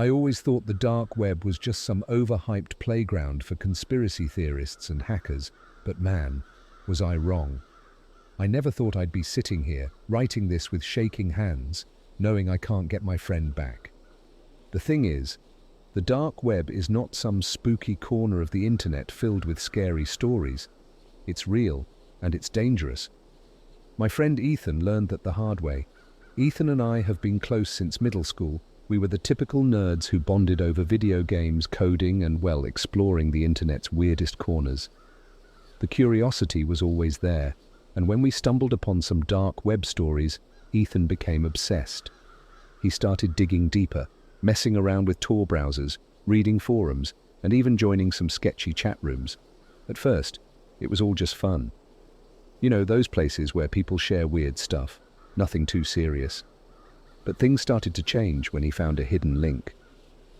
I always thought the dark web was just some overhyped playground for conspiracy theorists and hackers, but man, was I wrong. I never thought I'd be sitting here, writing this with shaking hands, knowing I can't get my friend back. The thing is, the dark web is not some spooky corner of the internet filled with scary stories. It's real, and it's dangerous. My friend Ethan learned that the hard way. Ethan and I have been close since middle school. We were the typical nerds who bonded over video games, coding, and, well, exploring the internet's weirdest corners. The curiosity was always there, and when we stumbled upon some dark web stories, Ethan became obsessed. He started digging deeper, messing around with Tor browsers, reading forums, and even joining some sketchy chat rooms. At first, it was all just fun. You know, those places where people share weird stuff, nothing too serious. But things started to change when he found a hidden link,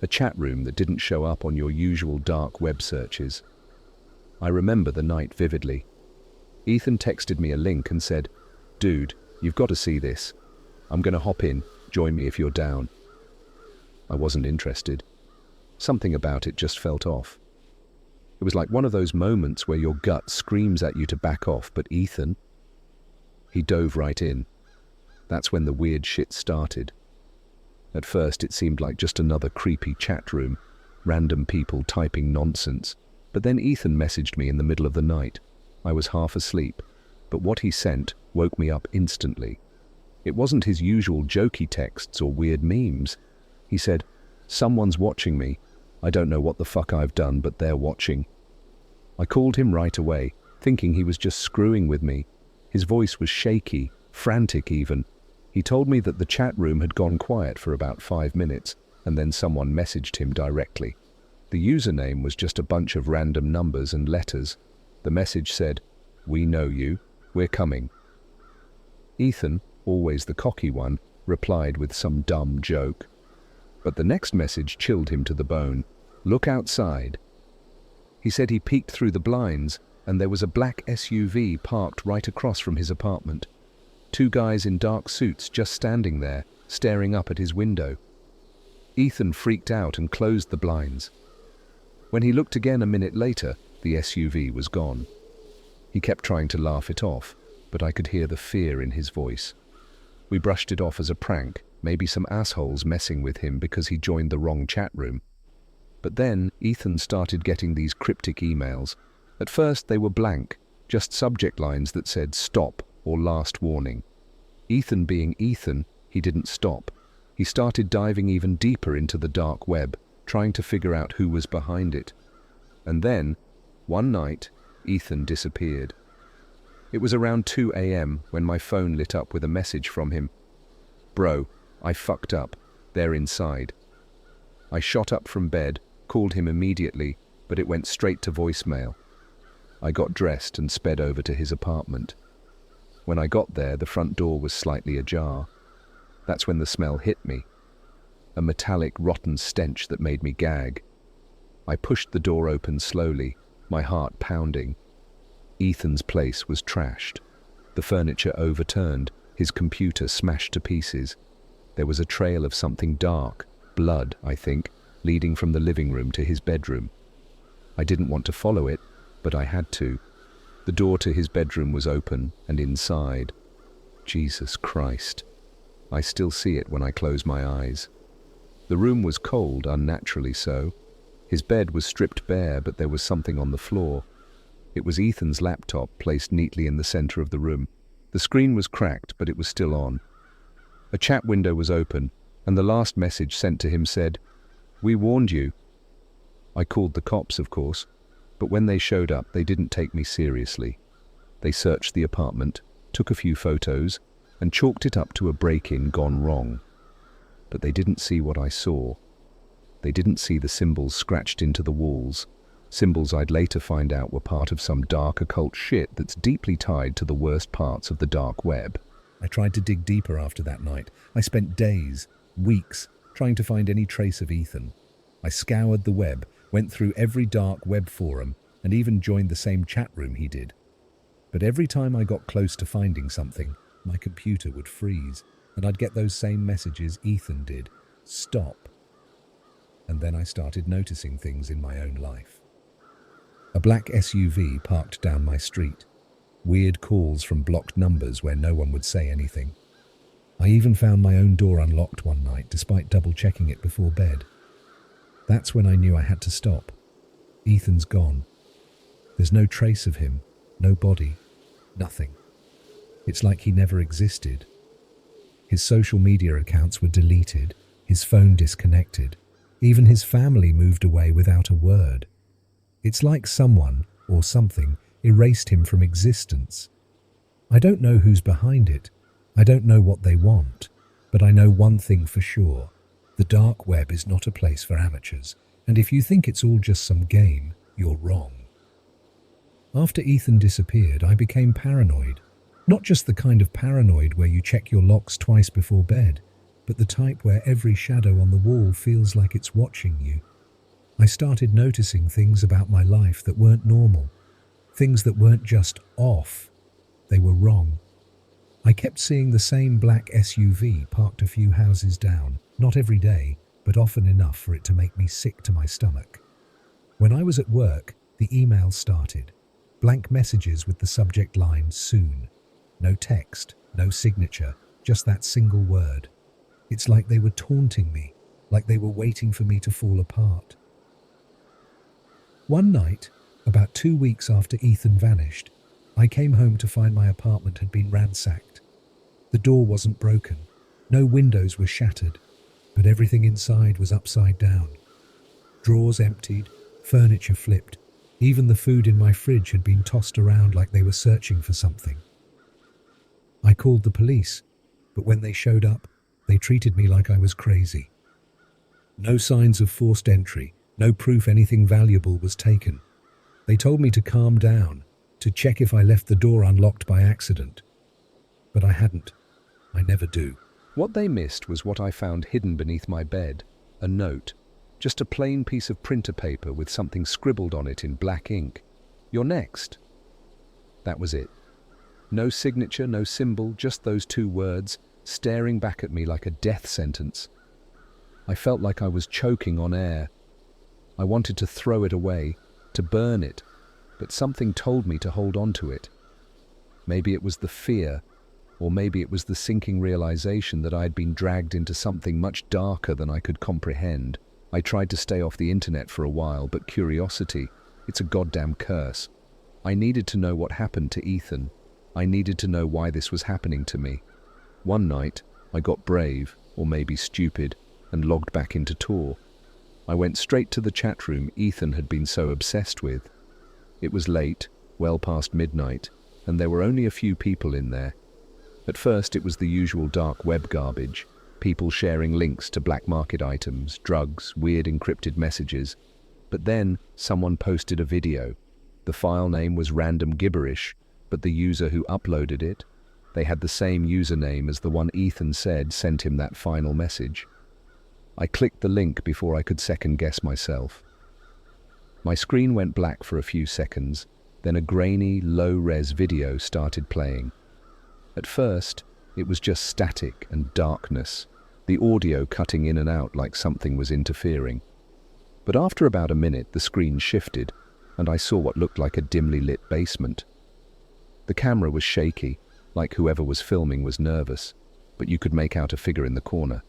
a chat room that didn't show up on your usual dark web searches. I remember the night vividly. Ethan texted me a link and said, "Dude, you've got to see this. I'm going to hop in, join me if you're down." I wasn't interested. Something about it just felt off. It was like one of those moments where your gut screams at you to back off, but Ethan, he dove right in. That's when the weird shit started. At first it seemed like just another creepy chat room, random people typing nonsense. But then Ethan messaged me in the middle of the night. I was half asleep, but what he sent woke me up instantly. It wasn't his usual jokey texts or weird memes. He said, "Someone's watching me. I don't know what the fuck I've done, but they're watching." I called him right away, thinking he was just screwing with me. His voice was shaky, frantic even. He told me that the chat room had gone quiet for about 5 minutes, and then someone messaged him directly. The username was just a bunch of random numbers and letters. The message said, "We know you. We're coming." Ethan, always the cocky one, replied with some dumb joke. But the next message chilled him to the bone. "Look outside." He said he peeked through the blinds, and there was a black SUV parked right across from his apartment. 2 guys in dark suits just standing there, staring up at his window. Ethan freaked out and closed the blinds. When he looked again a minute later, the SUV was gone. He kept trying to laugh it off, but I could hear the fear in his voice. We brushed it off as a prank, maybe some assholes messing with him because he joined the wrong chat room. But then Ethan started getting these cryptic emails. At first they were blank, just subject lines that said "stop" or "last warning." Ethan being Ethan, he didn't stop. He started diving even deeper into the dark web, trying to figure out who was behind it. And then, one night, Ethan disappeared. It was around 2 a.m. when my phone lit up with a message from him. "Bro, I fucked up. They're inside." I shot up from bed, called him immediately, but it went straight to voicemail. I got dressed and sped over to his apartment. When I got there, the front door was slightly ajar. That's when the smell hit me. A metallic, rotten stench that made me gag. I pushed the door open slowly, my heart pounding. Ethan's place was trashed. The furniture overturned, his computer smashed to pieces. There was a trail of something dark, blood, I think, leading from the living room to his bedroom. I didn't want to follow it, but I had to. The door to his bedroom was open, and inside, Jesus Christ. I still see it when I close my eyes. The room was cold, unnaturally so. His bed was stripped bare, but there was something on the floor. It was Ethan's laptop, placed neatly in the center of the room. The screen was cracked, but it was still on. A chat window was open, and the last message sent to him said, "We warned you." I called the cops, of course, but when they showed up, they didn't take me seriously. They searched the apartment, took a few photos, and chalked it up to a break-in gone wrong. But they didn't see what I saw. They didn't see the symbols scratched into the walls, symbols I'd later find out were part of some dark occult shit that's deeply tied to the worst parts of the dark web. I tried to dig deeper after that night. I spent days, weeks, trying to find any trace of Ethan. I scoured the web, went through every dark web forum, and even joined the same chat room he did. But every time I got close to finding something, my computer would freeze, and I'd get those same messages Ethan did. "Stop." And then I started noticing things in my own life. A black SUV parked down my street. Weird calls from blocked numbers where no one would say anything. I even found my own door unlocked one night despite double-checking it before bed. That's when I knew I had to stop. Ethan's gone. There's no trace of him, no body, nothing. It's like he never existed. His social media accounts were deleted, his phone disconnected. Even his family moved away without a word. It's like someone, or something, erased him from existence. I don't know who's behind it. I don't know what they want. But I know one thing for sure. The dark web is not a place for amateurs. And if you think it's all just some game, you're wrong. After Ethan disappeared, I became paranoid. Not just the kind of paranoid where you check your locks twice before bed, but the type where every shadow on the wall feels like it's watching you. I started noticing things about my life that weren't normal. Things that weren't just off. They were wrong. I kept seeing the same black SUV parked a few houses down, not every day, but often enough for it to make me sick to my stomach. When I was at work, the emails started. Blank messages with the subject line, soon. No text, no signature, just that single word. It's like they were taunting me, like they were waiting for me to fall apart. One night, about 2 weeks after Ethan vanished, I came home to find my apartment had been ransacked. The door wasn't broken, no windows were shattered, but everything inside was upside down. Drawers emptied, furniture flipped, even the food in my fridge had been tossed around like they were searching for something. I called the police, but when they showed up, they treated me like I was crazy. No signs of forced entry, no proof anything valuable was taken. They told me to calm down, to check if I left the door unlocked by accident. But I hadn't. I never do. What they missed was what I found hidden beneath my bed, a note. Just a plain piece of printer paper with something scribbled on it in black ink. "You're next." That was it. No signature, no symbol, just those 2 words, staring back at me like a death sentence. I felt like I was choking on air. I wanted to throw it away, to burn it, but something told me to hold on to it. Maybe it was the fear, or maybe it was the sinking realization that I had been dragged into something much darker than I could comprehend. I tried to stay off the internet for a while, but curiosity, it's a goddamn curse. I needed to know what happened to Ethan. I needed to know why this was happening to me. One night, I got brave, or maybe stupid, and logged back into Tor. I went straight to the chat room Ethan had been so obsessed with. It was late, well past midnight, and there were only a few people in there. At first it was the usual dark web garbage, people sharing links to black market items, drugs, weird encrypted messages. But then someone posted a video. The file name was random gibberish, but the user who uploaded it, they had the same username as the one Ethan said sent him that final message. I clicked the link before I could second-guess myself. My screen went black for a few seconds, then a grainy, low-res video started playing. At first, it was just static and darkness, the audio cutting in and out like something was interfering. But after about a minute, the screen shifted, and I saw what looked like a dimly lit basement. The camera was shaky, like whoever was filming was nervous, but you could make out a figure in the corner.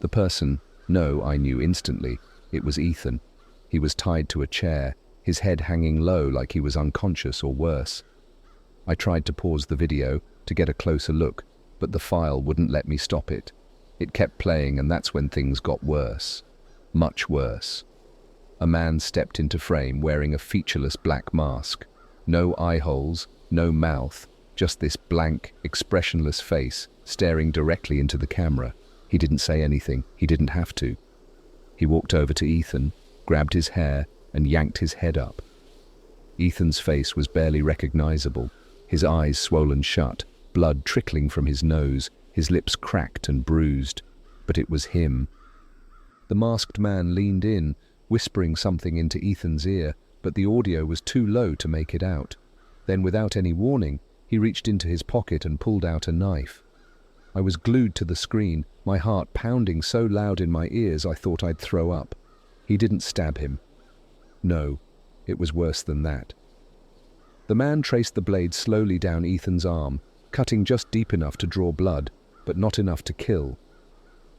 The person, no, I knew instantly, it was Ethan. He was tied to a chair, his head hanging low like he was unconscious or worse. I tried to pause the video to get a closer look, but the file wouldn't let me stop it. It kept playing, and that's when things got worse. Much worse. A man stepped into frame wearing a featureless black mask. No eye holes, no mouth, just this blank, expressionless face staring directly into the camera. He didn't say anything. He didn't have to. He walked over to Ethan, grabbed his hair, and yanked his head up. Ethan's face was barely recognizable, his eyes swollen shut, blood trickling from his nose, his lips cracked and bruised. But it was him. The masked man leaned in, whispering something into Ethan's ear, but the audio was too low to make it out. Then, without any warning, he reached into his pocket and pulled out a knife. I was glued to the screen, my heart pounding so loud in my ears I thought I'd throw up. He didn't stab him. No, it was worse than that. The man traced the blade slowly down Ethan's arm, cutting just deep enough to draw blood, but not enough to kill.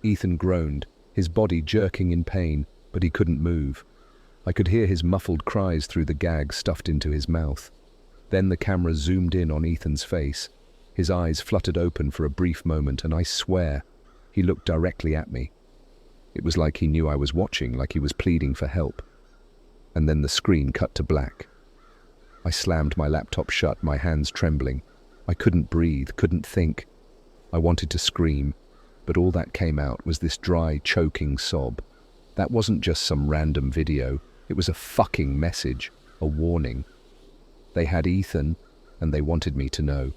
Ethan groaned, his body jerking in pain, but he couldn't move. I could hear his muffled cries through the gag stuffed into his mouth. Then the camera zoomed in on Ethan's face. His eyes fluttered open for a brief moment, and I swear, he looked directly at me. It was like he knew I was watching, like he was pleading for help. And then the screen cut to black. I slammed my laptop shut, my hands trembling. I couldn't breathe, couldn't think. I wanted to scream, but all that came out was this dry, choking sob. That wasn't just some random video. It was a fucking message, a warning. They had Ethan, and they wanted me to know.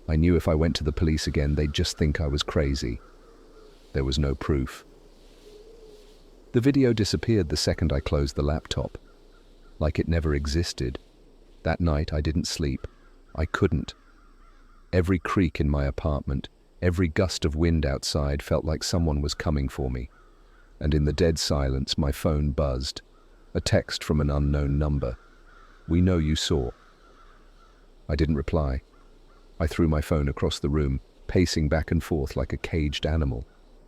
I knew if I went to the police again, they'd just think I was crazy. There was no proof. The video disappeared the second I closed the laptop, like it never existed. That night I didn't sleep. I couldn't. Every creak in my apartment, every gust of wind outside felt like someone was coming for me. And in the dead silence, my phone buzzed. A text from an unknown number. "We know you saw." I didn't reply. I threw my phone across the room, pacing back and forth like a caged animal.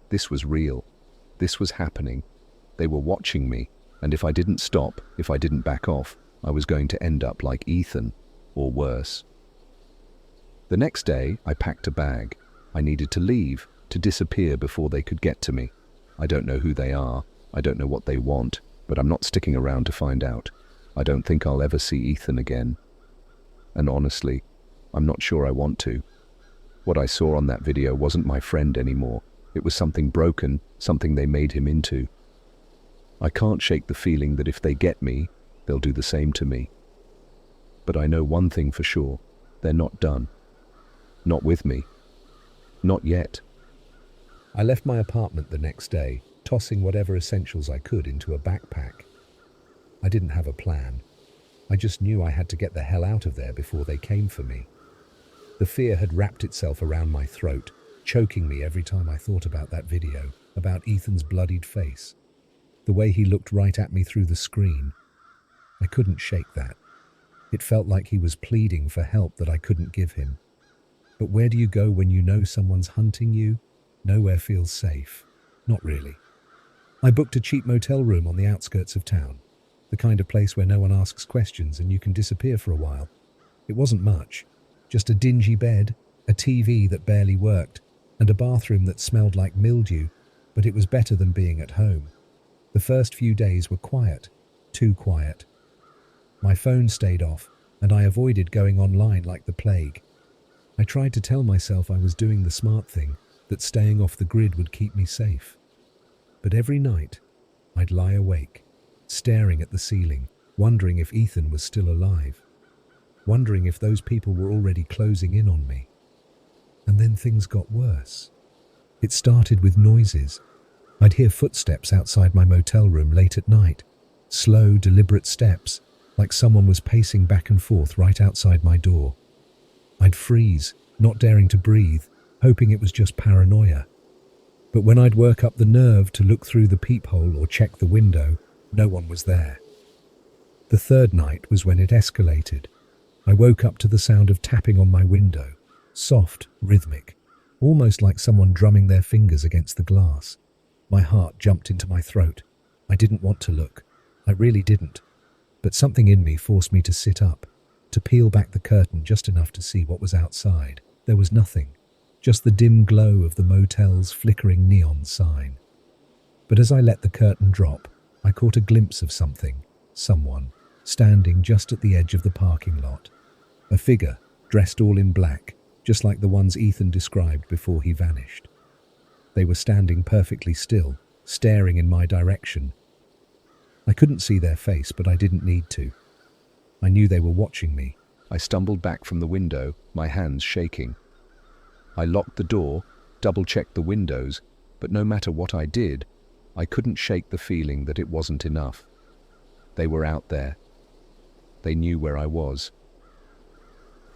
This was real. This was happening. They were watching me, and if I didn't stop, if I didn't back off, I was going to end up like Ethan, or worse. The next day, I packed a bag. I needed to leave, to disappear before they could get to me. I don't know who they are. I don't know what they want, but I'm not sticking around to find out. I don't think I'll ever see Ethan again. And honestly, I'm not sure I want to. What I saw on that video wasn't my friend anymore. It was something broken, something they made him into. I can't shake the feeling that if they get me, they'll do the same to me. But I know one thing for sure. They're not done. Not with me. Not yet. I left my apartment the next day, tossing whatever essentials I could into a backpack. I didn't have a plan. I just knew I had to get the hell out of there before they came for me. The fear had wrapped itself around my throat, choking me every time I thought about that video, about Ethan's bloodied face. The way he looked right at me through the screen. I couldn't shake that. It felt like he was pleading for help that I couldn't give him. But where do you go when you know someone's hunting you? Nowhere feels safe. Not really. I booked a cheap motel room on the outskirts of town. The kind of place where no one asks questions and you can disappear for a while. It wasn't much. Just a dingy bed, a TV that barely worked, and a bathroom that smelled like mildew, but it was better than being at home. The first few days were quiet. Too quiet. My phone stayed off, and I avoided going online like the plague. I tried to tell myself I was doing the smart thing, that staying off the grid would keep me safe. But every night, I'd lie awake, staring at the ceiling, wondering if Ethan was still alive, wondering if those people were already closing in on me. And then things got worse. It started with noises. I'd hear footsteps outside my motel room late at night, slow, deliberate steps, like someone was pacing back and forth right outside my door. I'd freeze, not daring to breathe, hoping it was just paranoia. But when I'd work up the nerve to look through the peephole or check the window, no one was there. The third night was when it escalated. I woke up to the sound of tapping on my window, soft, rhythmic, almost like someone drumming their fingers against the glass. My heart jumped into my throat. I didn't want to look. I really didn't. But something in me forced me to sit up, to peel back the curtain just enough to see what was outside. There was nothing, just the dim glow of the motel's flickering neon sign. But as I let the curtain drop, I caught a glimpse of something, someone, standing just at the edge of the parking lot. A figure, dressed all in black, just like the ones Ethan described before he vanished. They were standing perfectly still, staring in my direction. I couldn't see their face, but I didn't need to. I knew they were watching me. I stumbled back from the window, my hands shaking. I locked the door, double-checked the windows, but no matter what I did, I couldn't shake the feeling that it wasn't enough. They were out there. They knew where I was.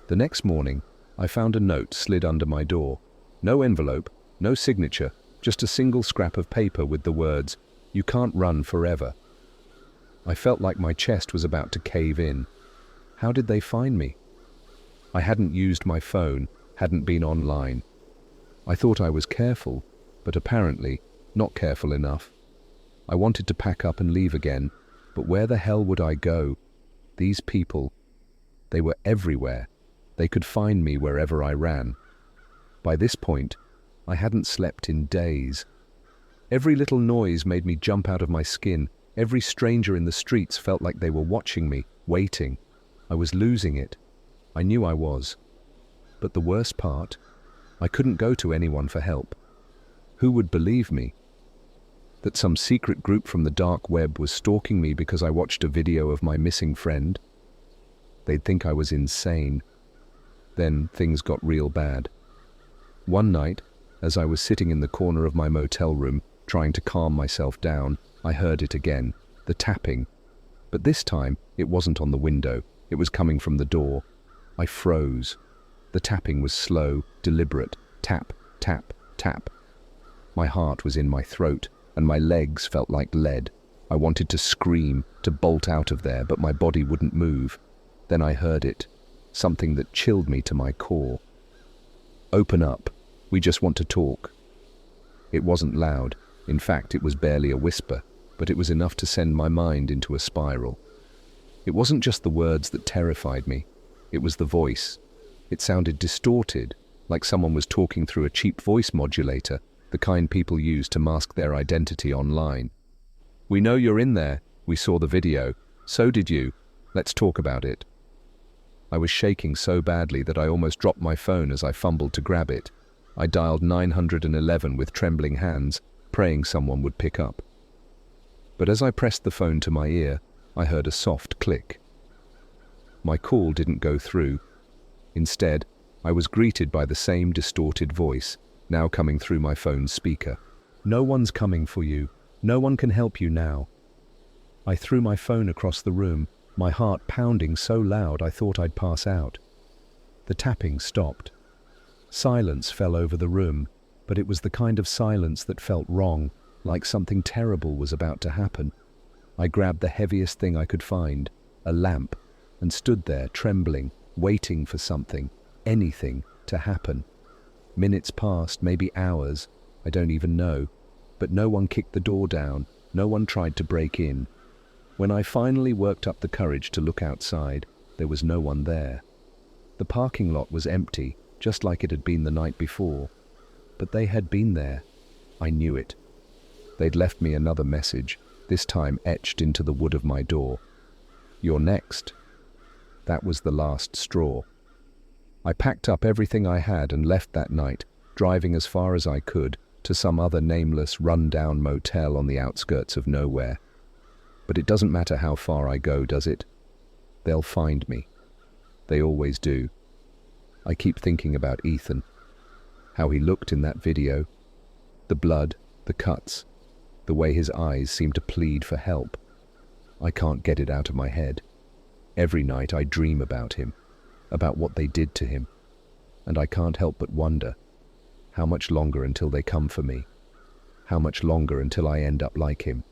The next morning, I found a note slid under my door. No envelope, no signature, just a single scrap of paper with the words, "You can't run forever. I felt like my chest was about to cave in. How did they find me? I hadn't used my phone, hadn't been online. I thought I was careful, but apparently not careful enough. I wanted to pack up and leave again, but where the hell would I go? These people, they were everywhere. They could find me wherever I ran. By this point, I hadn't slept in days. Every little noise made me jump out of my skin. Every stranger in the streets felt like they were watching me, waiting. I was losing it. I knew I was. But the worst part, I couldn't go to anyone for help. Who would believe me? That some secret group from the dark web was stalking me because I watched a video of my missing friend? They'd think I was insane. Then things got real bad. One night, as I was sitting in the corner of my motel room, trying to calm myself down, I heard it again, the tapping. But this time, it wasn't on the window. It was coming from the door. I froze. The tapping was slow, deliberate. Tap, tap, tap. My heart was in my throat, and my legs felt like lead. I wanted to scream, to bolt out of there, but my body wouldn't move. Then I heard it, something that chilled me to my core. Open up. We just want to talk. It wasn't loud. In fact, it was barely a whisper, but it was enough to send my mind into a spiral. It wasn't just the words that terrified me. It was the voice. It sounded distorted, like someone was talking through a cheap voice modulator, the kind people use to mask their identity online. We know you're in there. We saw the video. So did you. Let's talk about it. I was shaking so badly that I almost dropped my phone as I fumbled to grab it. I dialed 911 with trembling hands, praying someone would pick up. But as I pressed the phone to my ear, I heard a soft click. My call didn't go through. Instead, I was greeted by the same distorted voice, now coming through my phone's speaker. No one's coming for you. No one can help you now. I threw my phone across the room, my heart pounding so loud I thought I'd pass out. The tapping stopped. Silence fell over the room, but it was the kind of silence that felt wrong, like something terrible was about to happen. I grabbed the heaviest thing I could find, a lamp, and stood there trembling, waiting for something, anything, to happen. Minutes passed, maybe hours, I don't even know, but no one kicked the door down, no one tried to break in. When I finally worked up the courage to look outside, there was no one there. The parking lot was empty, just like it had been the night before. But they had been there. I knew it. They'd left me another message, this time etched into the wood of my door. You're next. That was the last straw. I packed up everything I had and left that night, driving as far as I could to some other nameless, run-down motel on the outskirts of nowhere. But it doesn't matter how far I go, does it? They'll find me. They always do. I keep thinking about Ethan, how he looked in that video, the blood, the cuts, the way his eyes seemed to plead for help. I can't get it out of my head. Every night I dream about him, about what they did to him, and I can't help but wonder, how much longer until they come for me? How much longer until I end up like him?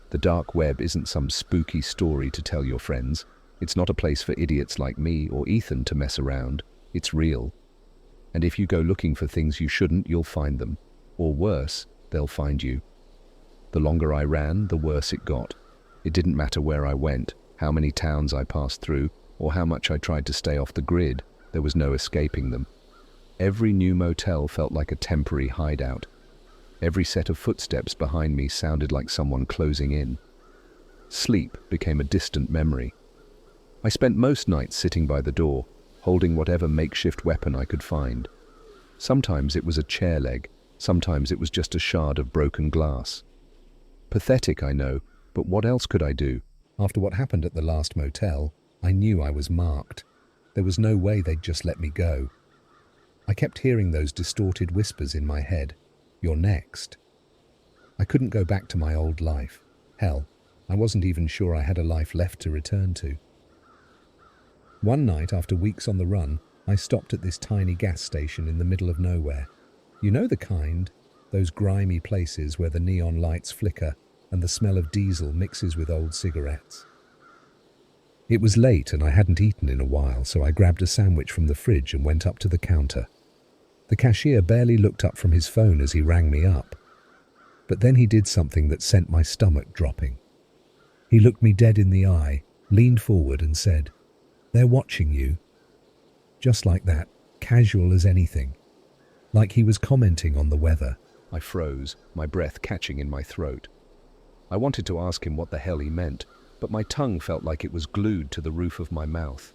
The dark web isn't some spooky story to tell your friends. It's not a place for idiots like me or Ethan to mess around. It's real. And if you go looking for things you shouldn't, you'll find them. Or worse, they'll find you. The longer I ran, the worse it got. It didn't matter where I went, how many towns I passed through, or how much I tried to stay off the grid. There was no escaping them. Every new motel felt like a temporary hideout. Every set of footsteps behind me sounded like someone closing in. Sleep became a distant memory. I spent most nights sitting by the door, holding whatever makeshift weapon I could find. Sometimes it was a chair leg, sometimes it was just a shard of broken glass. Pathetic, I know, but what else could I do? After what happened at the last motel, I knew I was marked. There was no way they'd just let me go. I kept hearing those distorted whispers in my head. You're next. I couldn't go back to my old life. Hell, I wasn't even sure I had a life left to return to. One night, after weeks on the run, I stopped at this tiny gas station in the middle of nowhere. You know the kind, those grimy places where the neon lights flicker and the smell of diesel mixes with old cigarettes. It was late and I hadn't eaten in a while, so I grabbed a sandwich from the fridge and went up to the counter. The cashier barely looked up from his phone as he rang me up. But then he did something that sent my stomach dropping. He looked me dead in the eye, leaned forward and said, "They're watching you." Just like that, casual as anything. Like he was commenting on the weather. I froze, my breath catching in my throat. I wanted to ask him what the hell he meant, but my tongue felt like it was glued to the roof of my mouth.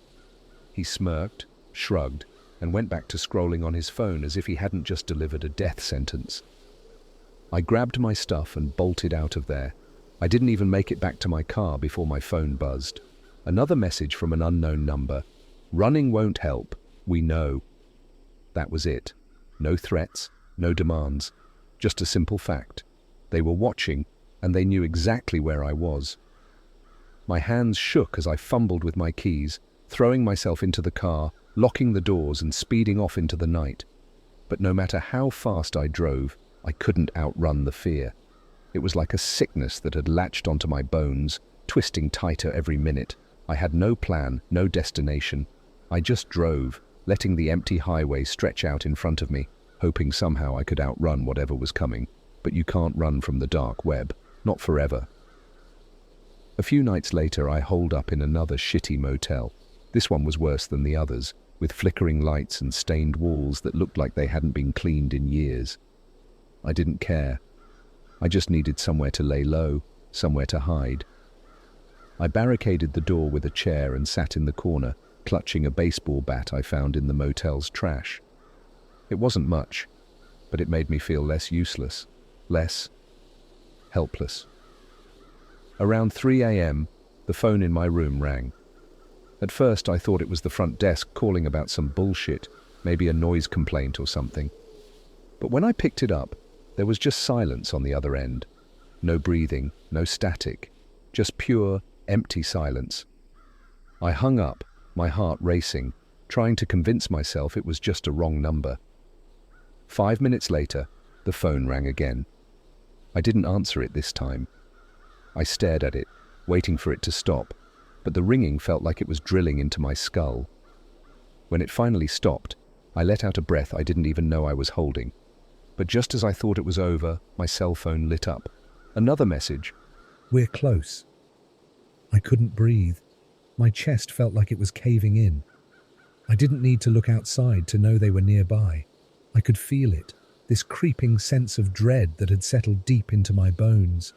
He smirked, shrugged, and went back to scrolling on his phone as if he hadn't just delivered a death sentence. I grabbed my stuff and bolted out of there. I didn't even make it back to my car before my phone buzzed. Another message from an unknown number. "Running won't help, we know." That was it. No threats, no demands, just a simple fact. They were watching, and they knew exactly where I was. My hands shook as I fumbled with my keys, throwing myself into the car, locking the doors and speeding off into the night. But no matter how fast I drove, I couldn't outrun the fear. It was like a sickness that had latched onto my bones, twisting tighter every minute. I had no plan, no destination. I just drove, letting the empty highway stretch out in front of me, hoping somehow I could outrun whatever was coming. But you can't run from the dark web, not forever. A few nights later, I holed up in another shitty motel. This one was worse than the others, with flickering lights and stained walls that looked like they hadn't been cleaned in years. I didn't care. I just needed somewhere to lay low, somewhere to hide. I barricaded the door with a chair and sat in the corner, clutching a baseball bat I found in the motel's trash. It wasn't much, but it made me feel less useless, less helpless. Around 3 a.m., the phone in my room rang. At first, I thought it was the front desk calling about some bullshit, maybe a noise complaint or something. But when I picked it up, there was just silence on the other end. No breathing, no static, just pure, empty silence. I hung up, my heart racing, trying to convince myself it was just a wrong number. 5 minutes later, the phone rang again. I didn't answer it this time. I stared at it, waiting for it to stop, but the ringing felt like it was drilling into my skull. When it finally stopped, I let out a breath I didn't even know I was holding. But just as I thought it was over, my cell phone lit up. Another message. "We're close." I couldn't breathe. My chest felt like it was caving in. I didn't need to look outside to know they were nearby. I could feel it, this creeping sense of dread that had settled deep into my bones.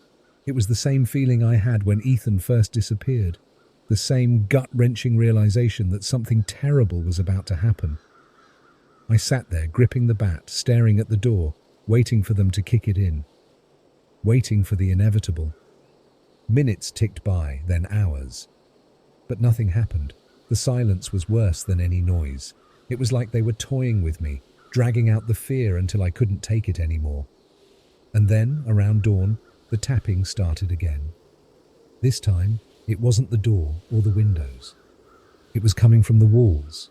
It was the same feeling I had when Ethan first disappeared, the same gut-wrenching realization that something terrible was about to happen. I sat there, gripping the bat, staring at the door, waiting for them to kick it in, waiting for the inevitable. Minutes ticked by, then hours. But nothing happened. The silence was worse than any noise. It was like they were toying with me, dragging out the fear until I couldn't take it anymore. And then, around dawn, the tapping started again. This time, it wasn't the door or the windows. It was coming from the walls.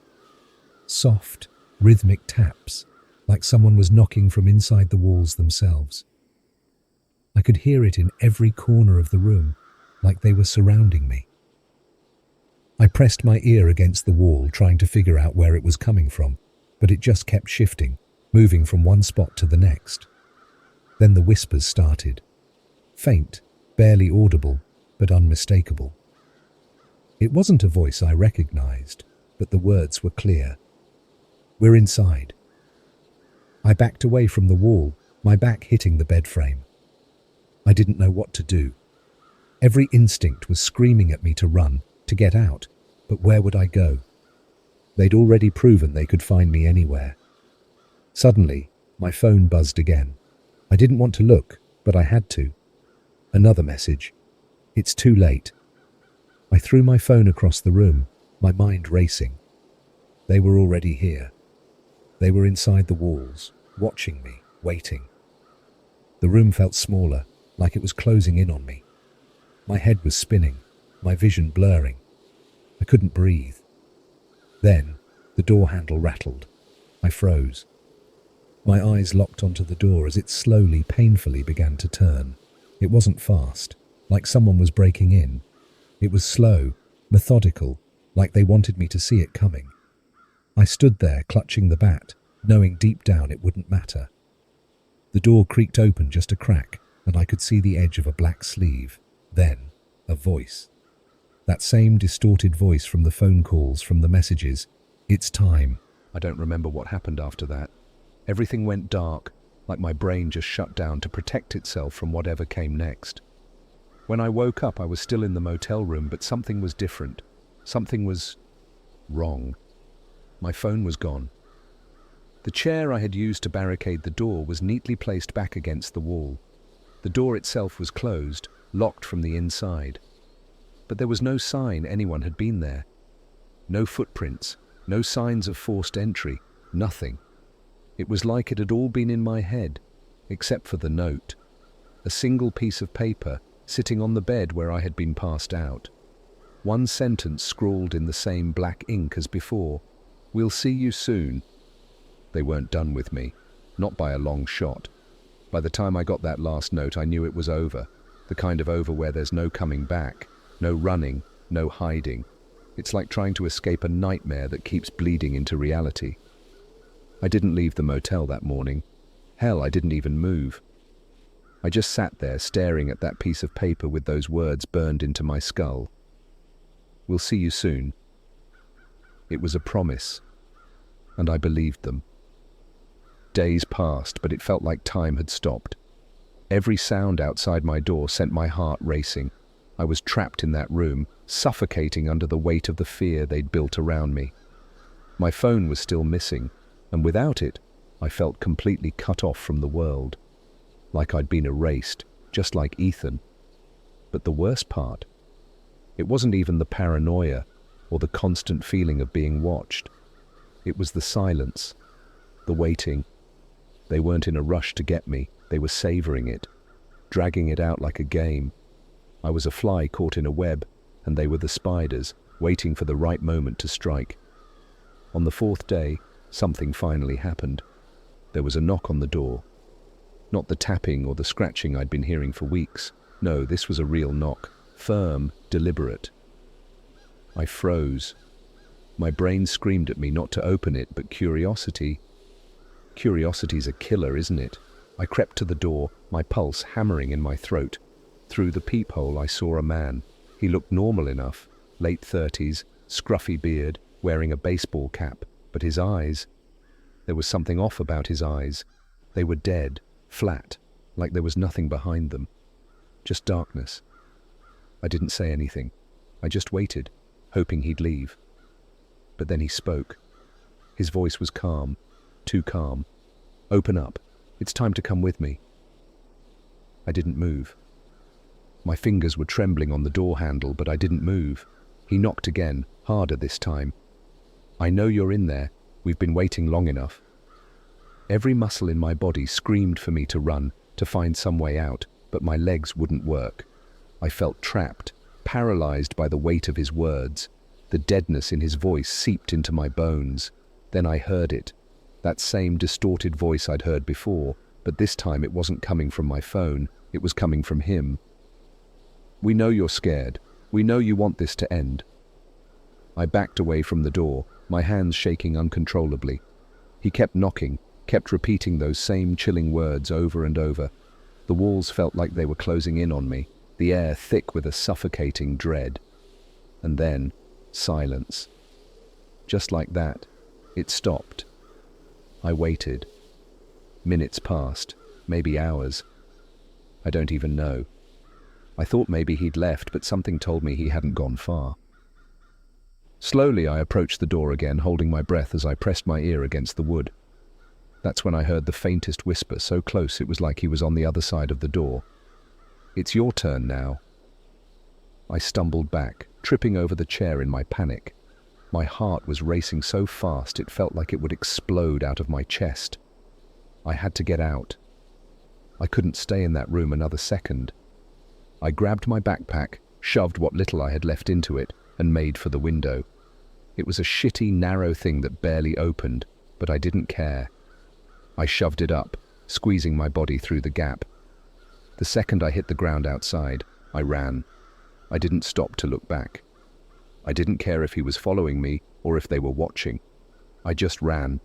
Soft, rhythmic taps, like someone was knocking from inside the walls themselves. I could hear it in every corner of the room, like they were surrounding me. I pressed my ear against the wall, trying to figure out where it was coming from, but it just kept shifting, moving from one spot to the next. Then the whispers started. Faint, barely audible, but unmistakable. It wasn't a voice I recognized, but the words were clear. "We're inside." I backed away from the wall, my back hitting the bed frame. I didn't know what to do. Every instinct was screaming at me to run, to get out, but where would I go? They'd already proven they could find me anywhere. Suddenly, my phone buzzed again. I didn't want to look, but I had to. Another message. "It's too late." I threw my phone across the room, my mind racing. They were already here. They were inside the walls, watching me, waiting. The room felt smaller, like it was closing in on me. My head was spinning, my vision blurring. I couldn't breathe. Then, the door handle rattled. I froze. My eyes locked onto the door as it slowly, painfully began to turn. It wasn't fast, like someone was breaking in. It was slow, methodical, like they wanted me to see it coming. I stood there clutching the bat, knowing deep down it wouldn't matter. The door creaked open just a crack, and I could see the edge of a black sleeve. Then, a voice. That same distorted voice from the phone calls, from the messages. It's time. I don't remember what happened after that. Everything went dark, like my brain just shut down to protect itself from whatever came next. When I woke up, I was still in the motel room, but something was different. Something was wrong. My phone was gone. The chair I had used to barricade the door was neatly placed back against the wall. The door itself was closed, locked from the inside. But there was no sign anyone had been there. No footprints, no signs of forced entry, nothing. It was like it had all been in my head, except for the note. A single piece of paper sitting on the bed where I had been passed out. One sentence scrawled in the same black ink as before. "We'll see you soon." They weren't done with me, not by a long shot. By the time I got that last note, I knew it was over. The kind of over where there's no coming back, no running, no hiding. It's like trying to escape a nightmare that keeps bleeding into reality. I didn't leave the motel that morning. Hell, I didn't even move. I just sat there staring at that piece of paper with those words burned into my skull. "We'll see you soon." It was a promise, and I believed them. Days passed, but it felt like time had stopped. Every sound outside my door sent my heart racing. I was trapped in that room, suffocating under the weight of the fear they'd built around me. My phone was still missing, and without it, I felt completely cut off from the world. Like I'd been erased, just like Ethan. But the worst part, it wasn't even the paranoia or the constant feeling of being watched. It was the silence, the waiting. They weren't in a rush to get me, they were savoring it, dragging it out like a game. I was a fly caught in a web, and they were the spiders, waiting for the right moment to strike. On the fourth day, something finally happened. There was a knock on the door. Not the tapping or the scratching I'd been hearing for weeks. No, this was a real knock, firm, deliberate. I froze. My brain screamed at me not to open it, but curiosity. Curiosity's a killer, isn't it? I crept to the door, my pulse hammering in my throat. Through the peephole I saw a man. He looked normal enough, late 30s, scruffy beard, wearing a baseball cap, but his eyes... There was something off about his eyes. They were dead, flat, like there was nothing behind them. Just darkness. I didn't say anything. I just waited, hoping he'd leave. But then he spoke. His voice was calm, too calm. "Open up. It's time to come with me." I didn't move. My fingers were trembling on the door handle, but I didn't move. He knocked again, harder this time. "I know you're in there. We've been waiting long enough." Every muscle in my body screamed for me to run, to find some way out, but my legs wouldn't work. I felt trapped, paralyzed by the weight of his words. The deadness in his voice seeped into my bones. Then I heard it. That same distorted voice I'd heard before, but this time it wasn't coming from my phone, it was coming from him. "We know you're scared. We know you want this to end." I backed away from the door, my hands shaking uncontrollably. He kept knocking, kept repeating those same chilling words over and over. The walls felt like they were closing in on me, the air thick with a suffocating dread. And then, silence. Just like that, it stopped. I waited. Minutes passed, maybe hours. I don't even know. I thought maybe he'd left, but something told me he hadn't gone far. Slowly I approached the door again, holding my breath as I pressed my ear against the wood. That's when I heard the faintest whisper, so close it was like he was on the other side of the door. "It's your turn now." I stumbled back, tripping over the chair in my panic. My heart was racing so fast it felt like it would explode out of my chest. I had to get out. I couldn't stay in that room another second. I grabbed my backpack, shoved what little I had left into it, and made for the window. It was a shitty, narrow thing that barely opened, but I didn't care. I shoved it up, squeezing my body through the gap. The second I hit the ground outside, I ran. I didn't stop to look back. I didn't care if he was following me or if they were watching. I just ran.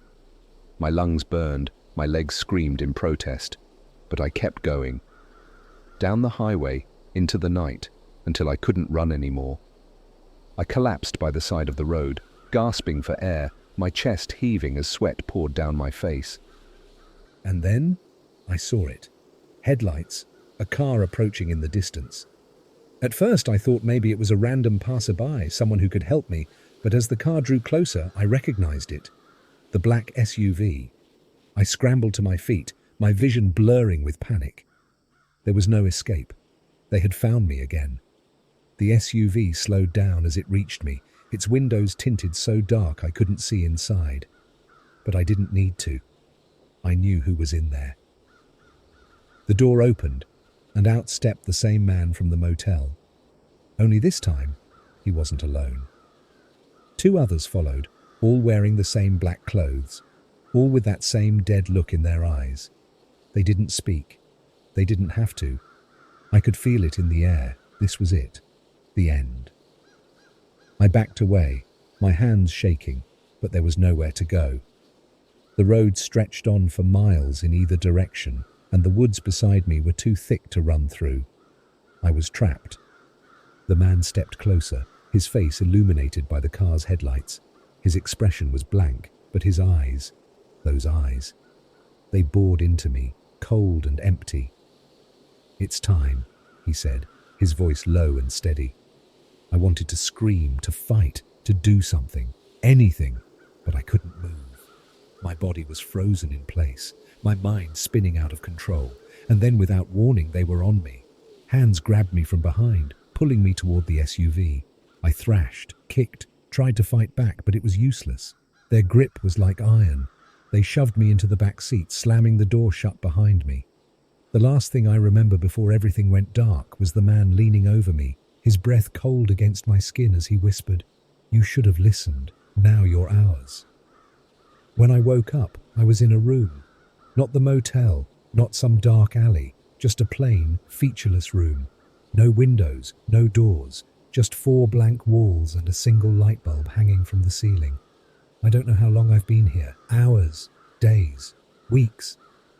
My lungs burned, my legs screamed in protest, but I kept going. Down the highway, into the night, until I couldn't run anymore. I collapsed by the side of the road, gasping for air, my chest heaving as sweat poured down my face. And then I saw it. Headlights, a car approaching in the distance. At first I thought maybe it was a random passerby, someone who could help me, but as the car drew closer, I recognized it. The black SUV. I scrambled to my feet, my vision blurring with panic. There was no escape. They had found me again. The SUV slowed down as it reached me, its windows tinted so dark I couldn't see inside. But I didn't need to. I knew who was in there. The door opened, and out stepped the same man from the motel. Only this time, he wasn't alone. 2 others followed, all wearing the same black clothes, all with that same dead look in their eyes. They didn't speak. They didn't have to. I could feel it in the air. This was it. The end. I backed away, my hands shaking, but there was nowhere to go. The road stretched on for miles in either direction, and the woods beside me were too thick to run through. I was trapped. The man stepped closer, his face illuminated by the car's headlights. His expression was blank, but his eyes, those eyes, they bored into me, cold and empty. "It's time," he said, his voice low and steady. I wanted to scream, to fight, to do something, anything, but I couldn't move. My body was frozen in place, my mind spinning out of control, and then without warning they were on me. Hands grabbed me from behind, pulling me toward the SUV. I thrashed, kicked, tried to fight back, but it was useless. Their grip was like iron. They shoved me into the back seat, slamming the door shut behind me. The last thing I remember before everything went dark was the man leaning over me, his breath cold against my skin as he whispered, "You should have listened. Now you're ours." When I woke up, I was in a room. Not the motel, not some dark alley, just a plain, featureless room. No windows, no doors, just 4 blank walls and a single light bulb hanging from the ceiling. I don't know how long I've been here. Hours, days, weeks.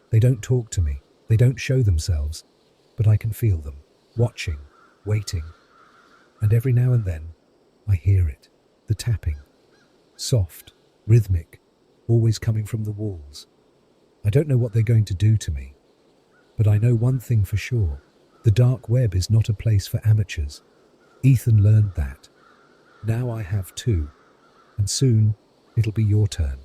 They don't talk to me. They don't show themselves. But I can feel them, watching, waiting. And every now and then, I hear it, the tapping. Soft, rhythmic, always coming from the walls. I don't know what they're going to do to me. But I know one thing for sure. The dark web is not a place for amateurs. Ethan learned that. Now I have too. And soon, it'll be your turn.